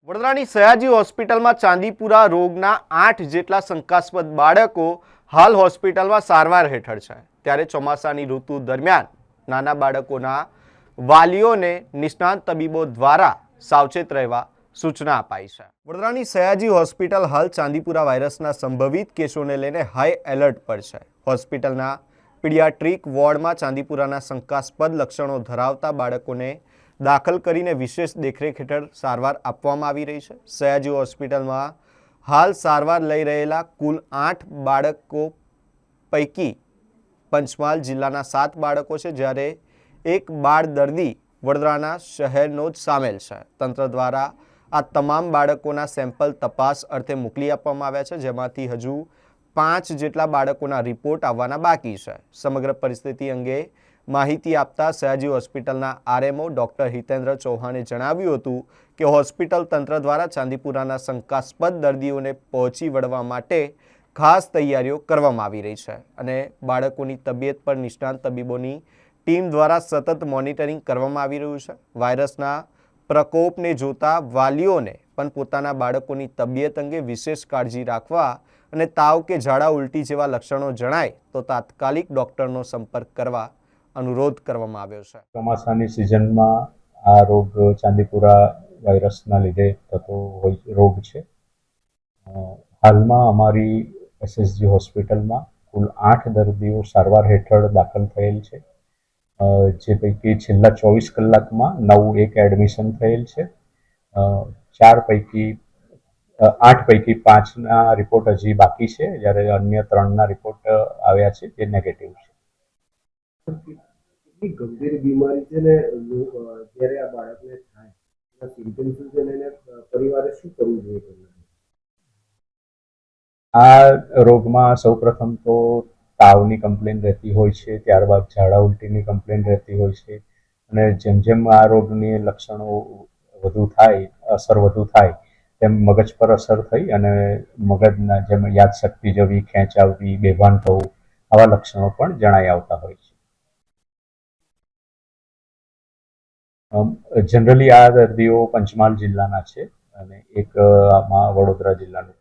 વડોદરાની સયાજી હોસ્પિટલમાં ચાંદીપુરા રોગના 8 જેટલા શંકાસ્પદ બાળકો હાલ હોસ્પિટલમાં સારવાર હેઠળ છે। ત્યારે ચોમાસાની ઋતુ દરમિયાન નાના બાળકોના વાલીઓને નિષ્ણાત તબીબો દ્વારા સાવચેત રહેવા સૂચના અપાઈ છે। વડોદરાની સયાજી હોસ્પિટલ હાલ ચાંદીપુરા વાયરસના સંભવિત કેસોને લઈને હાઈ એલર્ટ પર છે। હોસ્પિટલના પીડિયાટ્રિક વોર્ડમાં ચાંદીપુરાના શંકાસ્પદ લક્ષણો ધરાવતા બાળકોને દાખલ કરીને વિશેષ દેખરેખ હેઠળ સારવાર આપવામાં આવી રહી છે। સયાજી હોસ્પિટલમાં હાલ સારવાર લઈ રહેલા કુલ 8 બાળકો પૈકી પંચમહાલ જિલ્લાના 7 બાળકો છે, જ્યારે એક બાળ દર્દી વડોદરાના શહેરનો જ સામેલ છે। તંત્ર દ્વારા આ તમામ બાળકોના સેમ્પલ તપાસ અર્થે મોકલી આપવામાં આવ્યા છે, જેમાંથી હજુ 5 જેટલા બાળકોના રિપોર્ટ આવવાના બાકી છે। સમગ્ર પરિસ્થિતિ અંગે માહિતી આપતા સયાજી હોસ્પિટલના આરએમઓ ડોક્ટર હિતેન્દ્ર ચૌહાણે જણાવ્યું હતું કે હોસ્પિટલ તંત્ર દ્વારા ચાંદીપુરાના શંકાસ્પદ દર્દીઓને પહોંચી વળવા માટે ખાસ તૈયારીઓ કરવામાં આવી રહી છે અને બાળકોની તબિયત પર નિષ્ણાત તબીબોની ટીમ દ્વારા સતત મોનિટરિંગ કરવામાં આવી રહ્યું છે। વાયરસના પ્રકોપને જોતા વાલીઓને પણ પોતાના બાળકોની તબિયત અંગે વિશેષ કાળજી રાખવા અને તાવ કે ઝાડા ઉલટી જેવા લક્ષણો જણાય તો તાત્કાલિક ડોક્ટરનો સંપર્ક કરવા अनुरोध કરવામાં આવ્યો છે। ચોમાસાની સિઝનમાં આ રોગ ચાંદીપુરા વાયરસના લીધે થતો રોગ છે। હાલમાં અમારી એસએસજી હોસ્પિટલમાં કુલ 8 દર્દીઓ સારવાર હેઠળ દાખલ થયેલ છે, જે પૈકી છેલ્લા 24 કલાકમાં 9 એડમિશન થયેલ છે। 8 પૈકી 5ના રિપોર્ટ હજી બાકી છે, જ્યારે અન્ય 3ના રિપોર્ટ આવ્યા છે તે નેગેટિવ છે। ગંભીર બીમારી છે ને જ્યારે આ બાળકને થાય એના સિમ્પટમ્સ છે ને એને પરિવારે શું કરવું જોઈએ? આ રોગમાં સૌપ્રથમ તો તાવની કમ્પ્લેન રહેતી હોય છે, ત્યારબાદ ઝાડા ઉલટીની કમ્પ્લેન રહેતી હોય છે અને જેમ જેમ આ રોગની લક્ષણો અસર વધુ થાય તેમ મગજ પર અસર થઈ અને મગજના જેમ યાદશક્તિ જવી, ખેંચ આવવી, બેભાન થવું આવા લક્ષણો પણ જણાઈ આવતા હોય છે। જનરલી આ દર્દીઓ પંચમહાલ જિલ્લાના છે અને એક આમાં વડોદરા જિલ્લાનું